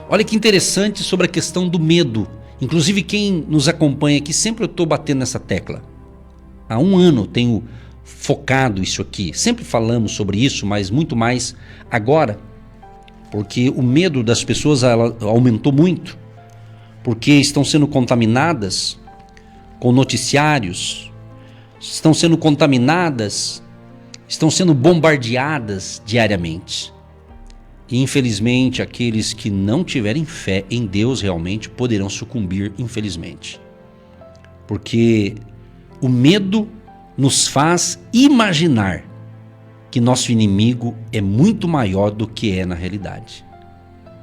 Olha que interessante sobre a questão do medo. Inclusive quem nos acompanha aqui, sempre eu estou batendo nessa tecla. Há um ano eu tenho focado isso aqui. Sempre falamos sobre isso, mas muito mais agora. Porque o medo das pessoas aumentou muito. Porque estão sendo contaminadas com noticiários. Estão sendo contaminadas, estão sendo bombardeadas diariamente. E infelizmente aqueles que não tiverem fé em Deus realmente poderão sucumbir, infelizmente. Porque o medo nos faz imaginar que nosso inimigo é muito maior do que é na realidade.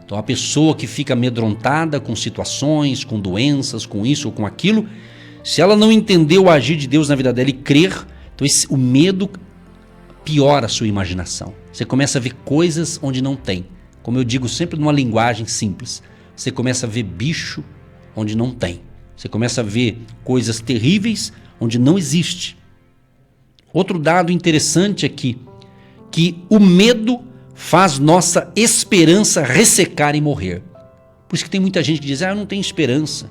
Então a pessoa que fica amedrontada com situações, com doenças, com isso ou com aquilo, se ela não entender o agir de Deus na vida dela e crer, então o medo piora a sua imaginação. Você começa a ver coisas onde não tem. Como eu digo sempre numa linguagem simples. Você começa a ver bicho onde não tem. Você começa a ver coisas terríveis onde não existe. Outro dado interessante aqui, que o medo faz nossa esperança ressecar e morrer. Por isso que tem muita gente que diz, eu não tenho esperança.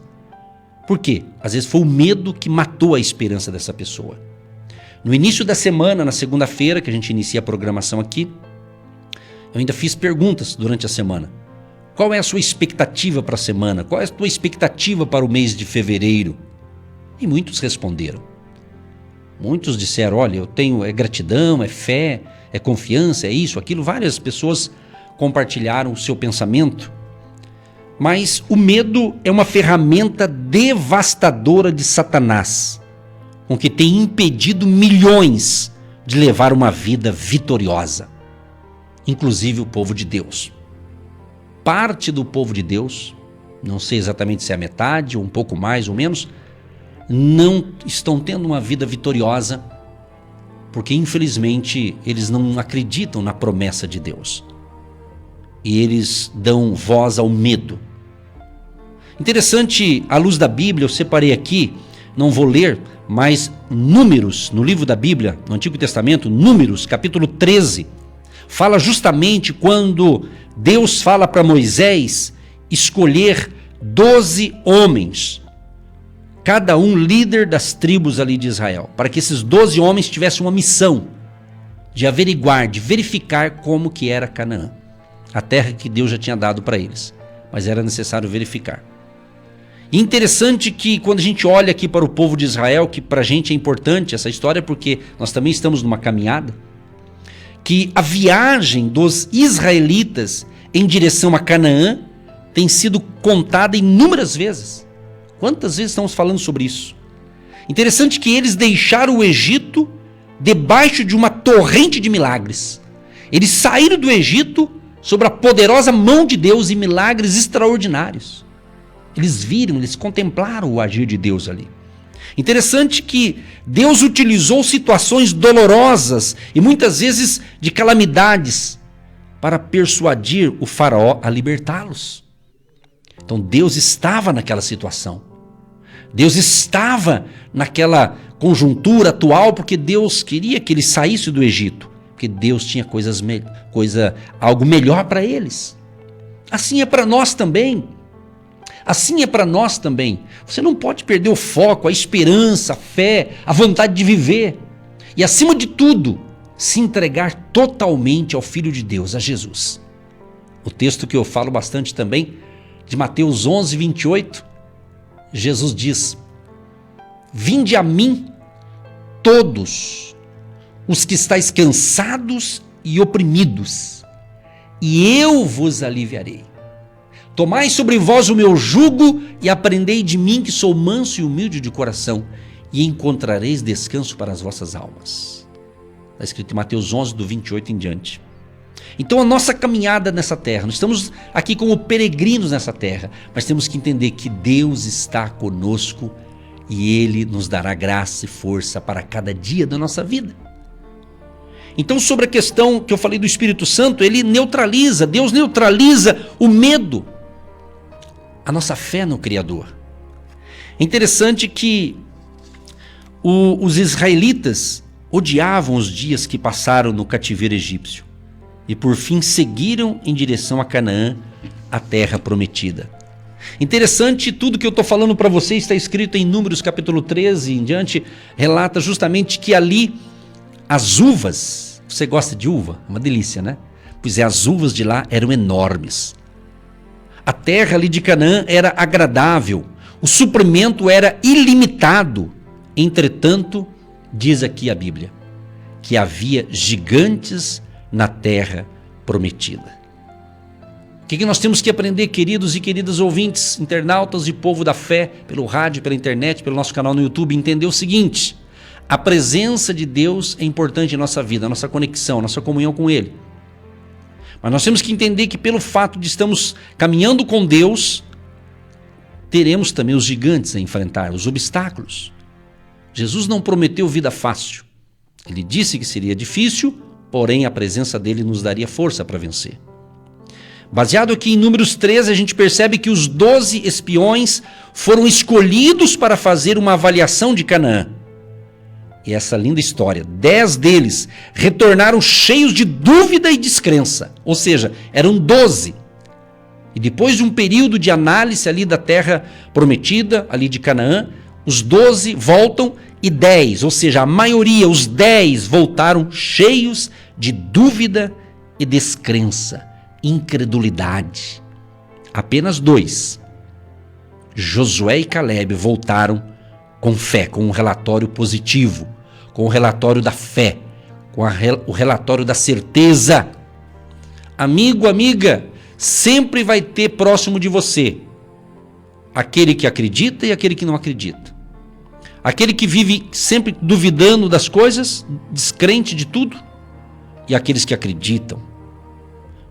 Por quê? Às vezes foi o medo que matou a esperança dessa pessoa. No início da semana, na segunda-feira, que a gente inicia a programação aqui, eu ainda fiz perguntas durante a semana. Qual é a sua expectativa para a semana? Qual é a tua expectativa para o mês de fevereiro? E muitos responderam. Muitos disseram, olha, eu tenho gratidão, é fé, é confiança, é isso, aquilo. Várias pessoas compartilharam o seu pensamento. Mas o medo é uma ferramenta devastadora de Satanás, com que tem impedido milhões de levar uma vida vitoriosa, inclusive o povo de Deus. Parte do povo de Deus, não sei exatamente se é a metade, ou um pouco mais ou menos, não estão tendo uma vida vitoriosa, porque infelizmente eles não acreditam na promessa de Deus. E eles dão voz ao medo. Interessante, à luz da Bíblia, eu separei aqui, não vou ler, mas Números, no livro da Bíblia, no Antigo Testamento, Números, capítulo 13, fala justamente quando Deus fala para Moisés escolher 12 homens, cada um líder das tribos ali de Israel, para que esses 12 homens tivessem uma missão de averiguar, de verificar como que era Canaã. A terra que Deus já tinha dado para eles, mas era necessário verificar. E interessante que quando a gente olha aqui para o povo de Israel, que para a gente é importante essa história, porque nós também estamos numa caminhada, que a viagem dos israelitas em direção a Canaã tem sido contada inúmeras vezes. Quantas vezes estamos falando sobre isso? Interessante que eles deixaram o Egito debaixo de uma torrente de milagres. Eles saíram do Egito sobre a poderosa mão de Deus e milagres extraordinários. Eles viram, eles contemplaram o agir de Deus ali. Interessante que Deus utilizou situações dolorosas e muitas vezes de calamidades para persuadir o faraó a libertá-los. Então Deus estava naquela situação. Deus estava naquela conjuntura atual porque Deus queria que eles saíssem do Egito. Porque Deus tinha algo melhor para eles. Assim é para nós também. Assim é para nós também. Você não pode perder o foco, a esperança, a fé, a vontade de viver. E acima de tudo, se entregar totalmente ao Filho de Deus, a Jesus. O texto que eu falo bastante também, de Mateus 11, 28, Jesus diz: vinde a mim todos os que estáis cansados e oprimidos, e eu vos aliviarei. Tomai sobre vós o meu jugo e aprendei de mim, que sou manso e humilde de coração, e encontrareis descanso para as vossas almas. Está escrito em Mateus 11, do 28 em diante. Então a nossa caminhada nessa terra, nós estamos aqui como peregrinos nessa terra, mas temos que entender que Deus está conosco e Ele nos dará graça e força para cada dia da nossa vida. Então, sobre a questão que eu falei do Espírito Santo, Ele neutraliza, Deus neutraliza o medo, a nossa fé no Criador. É interessante que os israelitas odiavam os dias que passaram no cativeiro egípcio e por fim seguiram em direção a Canaã, a terra prometida. Interessante, tudo que eu estou falando para você está escrito em Números capítulo 13 em diante, relata justamente que ali as uvas, você gosta de uva? Uma delícia, né? Pois é, as uvas de lá eram enormes. A terra ali de Canaã era agradável, o suprimento era ilimitado. Entretanto, diz aqui a Bíblia, que havia gigantes na terra prometida. O que nós temos que aprender, queridos e queridas ouvintes, internautas e povo da fé, pelo rádio, pela internet, pelo nosso canal no YouTube, entender o seguinte: a presença de Deus é importante em nossa vida, a nossa conexão, a nossa comunhão com Ele. Mas nós temos que entender que pelo fato de estarmos caminhando com Deus, teremos também os gigantes a enfrentar, os obstáculos. Jesus não prometeu vida fácil. Ele disse que seria difícil, porém a presença dele nos daria força para vencer. Baseado aqui em Números 13, a gente percebe que os 12 espiões foram escolhidos para fazer uma avaliação de Canaã. E essa linda história, 10 deles retornaram cheios de dúvida e descrença, ou seja, eram 12. E depois de um período de análise ali da terra prometida, ali de Canaã, os 12 voltam e 10, ou seja, a maioria, os 10 voltaram cheios de dúvida e descrença, incredulidade. Apenas 2, Josué e Caleb, voltaram com fé, com um relatório positivo, com o relatório da fé, com o relatório da certeza. Amigo, amiga, sempre vai ter próximo de você aquele que acredita e aquele que não acredita. Aquele que vive sempre duvidando das coisas, descrente de tudo, e aqueles que acreditam.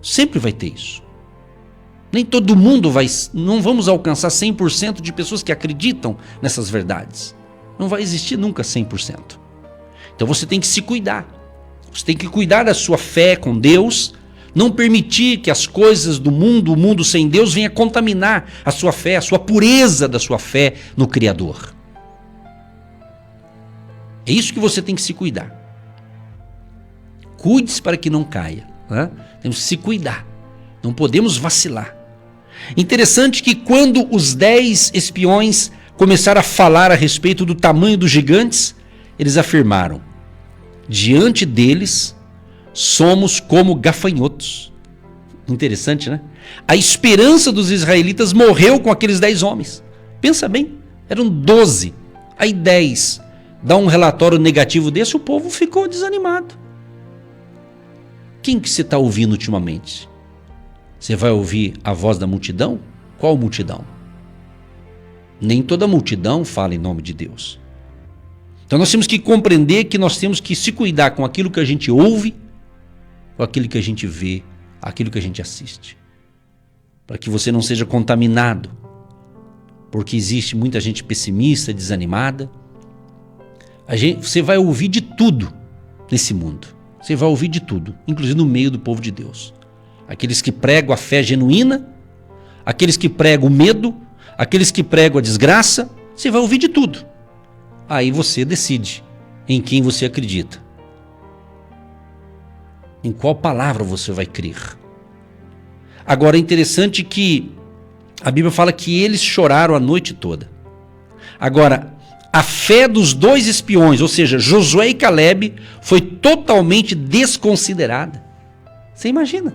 Sempre vai ter isso. Nem todo mundo não vamos alcançar 100% de pessoas que acreditam nessas verdades. Não vai existir nunca 100%. Então você tem que se cuidar. Você tem que cuidar da sua fé com Deus, não permitir que as coisas do mundo, o mundo sem Deus, venha contaminar a sua fé, a sua pureza da sua fé no Criador. É isso que você tem que se cuidar. Cuide-se para que não caia. Né? Temos que se cuidar. Não podemos vacilar. Interessante que quando os 10 espiões começaram a falar a respeito do tamanho dos gigantes, eles afirmaram: diante deles somos como gafanhotos. Interessante, né? A esperança dos israelitas morreu com aqueles 10 homens. Pensa bem, eram 12, aí 10. Dá um relatório negativo desse, o povo ficou desanimado. Quem que você está ouvindo ultimamente? Você vai ouvir a voz da multidão? Qual multidão? Nem toda multidão fala em nome de Deus. Então nós temos que compreender que nós temos que se cuidar com aquilo que a gente ouve, com aquilo que a gente vê, aquilo que a gente assiste. Para que você não seja contaminado. Porque existe muita gente pessimista, desanimada. Você vai ouvir de tudo nesse mundo. Você vai ouvir de tudo, inclusive no meio do povo de Deus. Aqueles que pregam a fé genuína, aqueles que pregam o medo, aqueles que pregam a desgraça, você vai ouvir de tudo. Aí você decide em quem você acredita. Em qual palavra você vai crer. Agora é interessante que a Bíblia fala que eles choraram a noite toda. Agora, a fé dos 2 espiões, ou seja, Josué e Caleb, foi totalmente desconsiderada. Você imagina?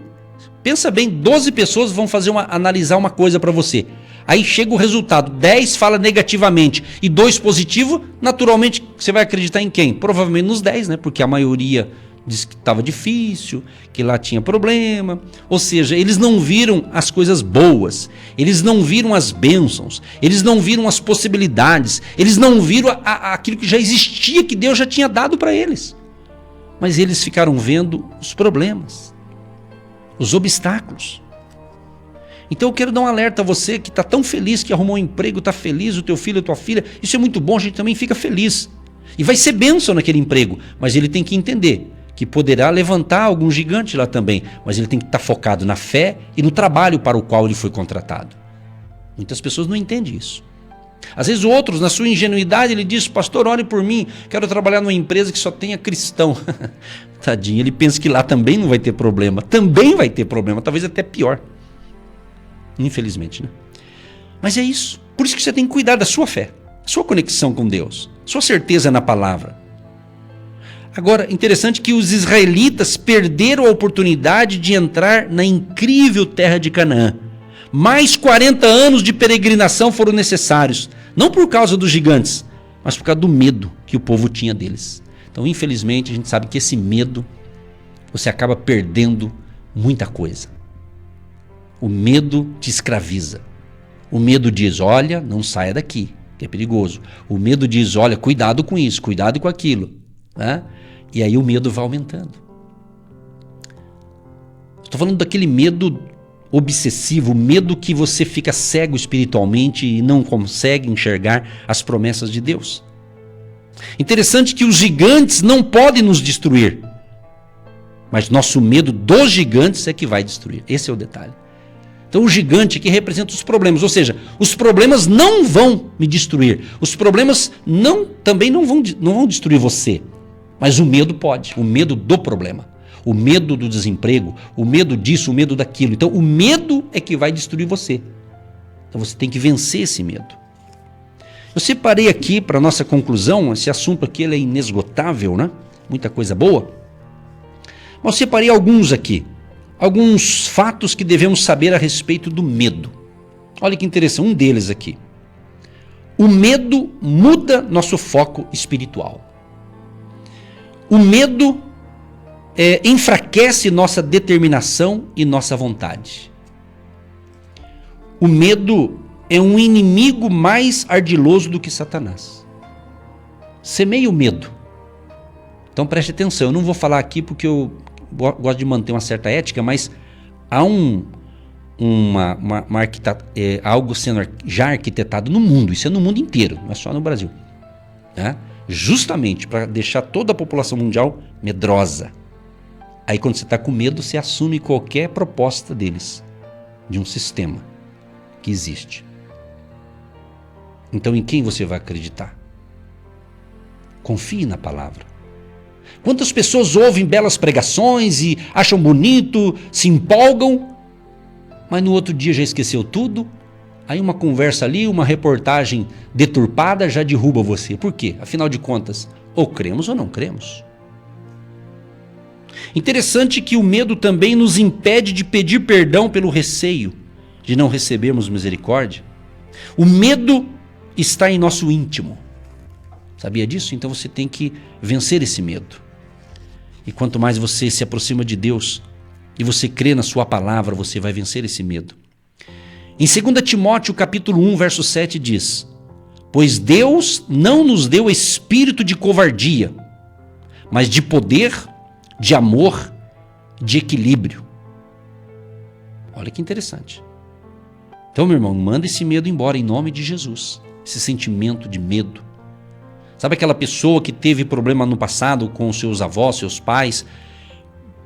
Pensa bem, 12 pessoas vão analisar uma coisa para você. Aí chega o resultado, 10 fala negativamente e 2 positivo, naturalmente você vai acreditar em quem? Provavelmente nos 10, né? Porque a maioria disse que estava difícil, que lá tinha problema. Ou seja, eles não viram as coisas boas, eles não viram as bênçãos, eles não viram as possibilidades, eles não viram aquilo que já existia, que Deus já tinha dado para eles. Mas eles ficaram vendo os problemas, os obstáculos. Então eu quero dar um alerta a você que está tão feliz, que arrumou um emprego, está feliz, o teu filho, a tua filha, isso é muito bom, a gente também fica feliz. E vai ser bênção naquele emprego, mas ele tem que entender que poderá levantar algum gigante lá também, mas ele tem que estar focado na fé e no trabalho para o qual ele foi contratado. Muitas pessoas não entendem isso. Às vezes outros, na sua ingenuidade, ele diz: pastor, ore por mim, quero trabalhar numa empresa que só tenha cristão. Tadinho, ele pensa que lá também não vai ter problema. Também vai ter problema, talvez até pior. Infelizmente, né? Mas é isso. Por isso que você tem que cuidar da sua fé, sua conexão com Deus, sua certeza na palavra. Agora, interessante que os israelitas perderam a oportunidade de entrar na incrível terra de Canaã. Mais 40 anos de peregrinação foram necessários, não por causa dos gigantes, mas por causa do medo que o povo tinha deles. Então, infelizmente, a gente sabe que esse medo, você acaba perdendo muita coisa. O medo te escraviza. O medo diz, olha, não saia daqui, que é perigoso. O medo diz, olha, cuidado com isso, cuidado com aquilo. Né? E aí o medo vai aumentando. Estou falando daquele medo obsessivo, medo que você fica cego espiritualmente e não consegue enxergar as promessas de Deus. Interessante que os gigantes não podem nos destruir, mas nosso medo dos gigantes é que vai destruir. Esse é o detalhe. Então o gigante aqui representa os problemas, ou seja, os problemas não vão me destruir, os problemas também não vão destruir você, mas o medo pode, o medo do problema, o medo do desemprego, o medo disso, o medo daquilo. Então o medo é que vai destruir você. Então você tem que vencer esse medo. Eu separei aqui para nossa conclusão, esse assunto aqui ele é inesgotável, né? Muita coisa boa. Mas eu separei alguns aqui. Alguns fatos que devemos saber a respeito do medo. Olha que interessante, um deles aqui. O medo muda nosso foco espiritual. O medo enfraquece nossa determinação e nossa vontade. O medo é um inimigo mais ardiloso do que Satanás. Semeie o medo. Então preste atenção, eu não vou falar aqui porque eu gosto de manter uma certa ética, mas há algo sendo já arquitetado no mundo, isso é no mundo inteiro, não é só no Brasil, né? Justamente para deixar toda a população mundial medrosa. Aí quando você está com medo, você assume qualquer proposta deles, de um sistema que existe. Então em quem você vai acreditar? Confie na palavra. Quantas pessoas ouvem belas pregações e acham bonito, se empolgam, mas no outro dia já esqueceu tudo? Aí uma conversa ali, uma reportagem deturpada já derruba você. Por quê? Afinal de contas, ou cremos ou não cremos. Interessante que o medo também nos impede de pedir perdão pelo receio de não recebermos misericórdia. O medo está em nosso íntimo. Sabia disso? Então você tem que vencer esse medo. E quanto mais você se aproxima de Deus e você crê na sua palavra, você vai vencer esse medo. Em 2 Timóteo capítulo 1, verso 7 diz: pois Deus não nos deu espírito de covardia, mas de poder, de amor, de equilíbrio. Olha que interessante. Então, meu irmão, manda esse medo embora em nome de Jesus. Esse sentimento de medo. Sabe aquela pessoa que teve problema no passado com seus avós, seus pais,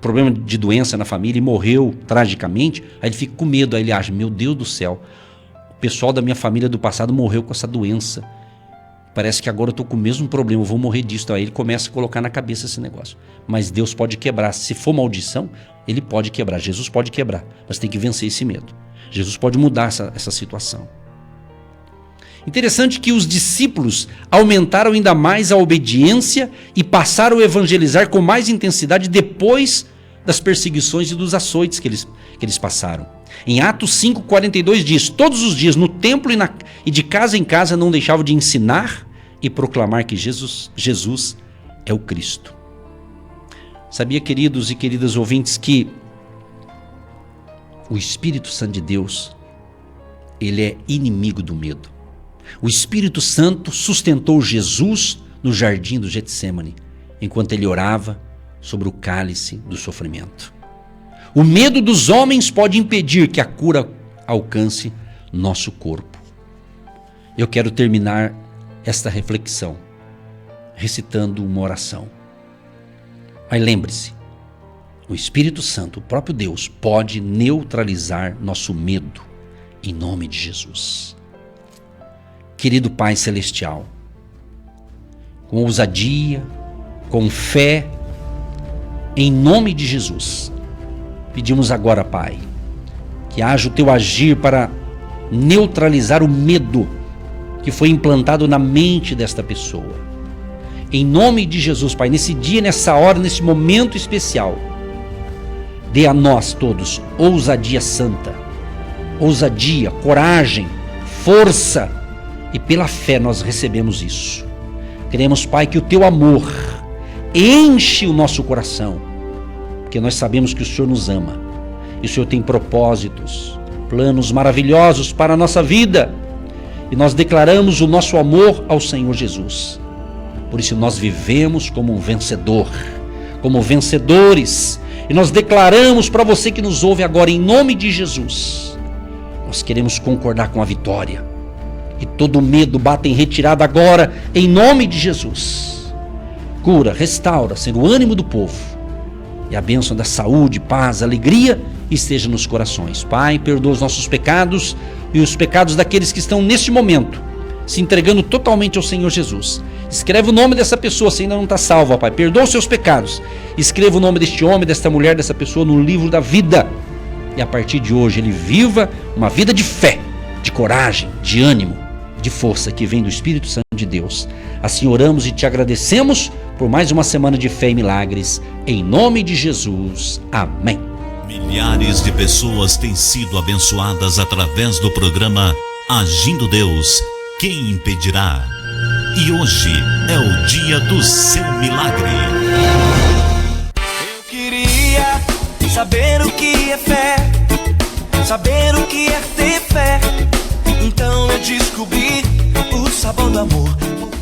problema de doença na família e morreu tragicamente? Aí ele fica com medo, aí ele acha, meu Deus do céu, o pessoal da minha família do passado morreu com essa doença. Parece que agora eu estou com o mesmo problema, eu vou morrer disso. Aí ele começa a colocar na cabeça esse negócio. Mas Deus pode quebrar. Se for maldição, Ele pode quebrar. Jesus pode quebrar. Mas tem que vencer esse medo. Jesus pode mudar essa situação. Interessante que os discípulos aumentaram ainda mais a obediência e passaram a evangelizar com mais intensidade depois das perseguições e dos açoites que eles passaram. Em Atos 5,42 diz: todos os dias no templo e de casa em casa não deixavam de ensinar e proclamar que Jesus é o Cristo. Sabia, queridos e queridas ouvintes, que o Espírito Santo de Deus, ele é inimigo do medo. O Espírito Santo sustentou Jesus no jardim do Getsêmani, enquanto ele orava sobre o cálice do sofrimento. O medo dos homens pode impedir que a cura alcance nosso corpo. Eu quero terminar esta reflexão recitando uma oração. Mas lembre-se, o Espírito Santo, o próprio Deus, pode neutralizar nosso medo em nome de Jesus. Querido Pai Celestial, com ousadia, com fé, em nome de Jesus, pedimos agora, Pai, que haja o teu agir para neutralizar o medo que foi implantado na mente desta pessoa. Em nome de Jesus, Pai, nesse dia, nessa hora, nesse momento especial, dê a nós todos ousadia santa, ousadia, coragem, força, e pela fé nós recebemos isso. Queremos, Pai, que o teu amor enche o nosso coração, porque nós sabemos que o Senhor nos ama e o Senhor tem propósitos, planos maravilhosos para a nossa vida, e nós declaramos o nosso amor ao Senhor Jesus. Por isso nós vivemos como um vencedor, como vencedores, e nós declaramos para você que nos ouve agora, em nome de Jesus, nós queremos concordar com a vitória, e todo medo bata em retirada agora, em nome de Jesus. Cura, restaura, Senhor, o ânimo do povo, e a bênção da saúde, paz, alegria esteja nos corações. Pai, perdoa os nossos pecados e os pecados daqueles que estão neste momento se entregando totalmente ao Senhor Jesus. Escreve o nome dessa pessoa, se ainda não está salva, Pai. Perdoa os seus pecados. Escreva o nome deste homem, desta mulher, dessa pessoa no livro da vida. E a partir de hoje ele viva uma vida de fé, de coragem, de ânimo, de força que vem do Espírito Santo de Deus. Assim oramos e te agradecemos por mais uma semana de fé e milagres. Em nome de Jesus. Amém. Milhares de pessoas têm sido abençoadas através do programa Agindo Deus, quem impedirá? E hoje é o dia do seu milagre. Eu queria saber o que é fé, saber o que é ter fé. Então eu descobri o sabor do amor.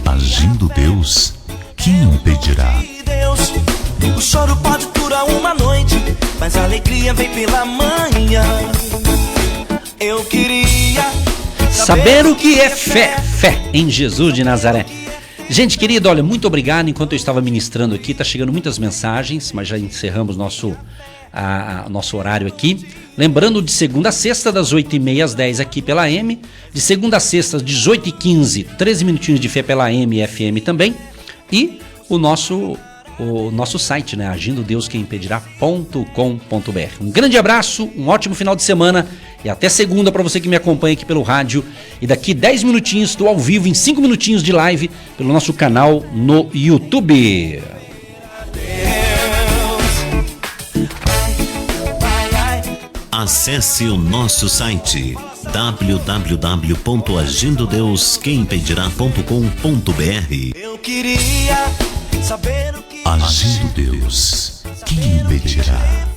Agindo Deus, quem impedirá? Deus, o choro pode durar uma noite, mas a alegria vem pela manhã. Eu queria saber o que é fé, fé em Jesus de Nazaré. Gente querida, olha, muito obrigado. Enquanto eu estava ministrando aqui, tá chegando muitas mensagens, mas já encerramos nosso horário aqui. Lembrando, de segunda a sexta, das 8h30 às 10 aqui pela AM. De segunda a sexta, às 18h15, 13 minutinhos de fé pela AM e FM também. E o nosso site, né? agindodeusquemimpedirá.com.br. Um grande abraço, um ótimo final de semana e até segunda para você que me acompanha aqui pelo rádio. E daqui 10 minutinhos estou ao vivo em 5 minutinhos de live pelo nosso canal no YouTube. Acesse o nosso site www.agindodeusquemimpedirá.com.br. Eu queria saber o que Agindo Deus, quem impedirá?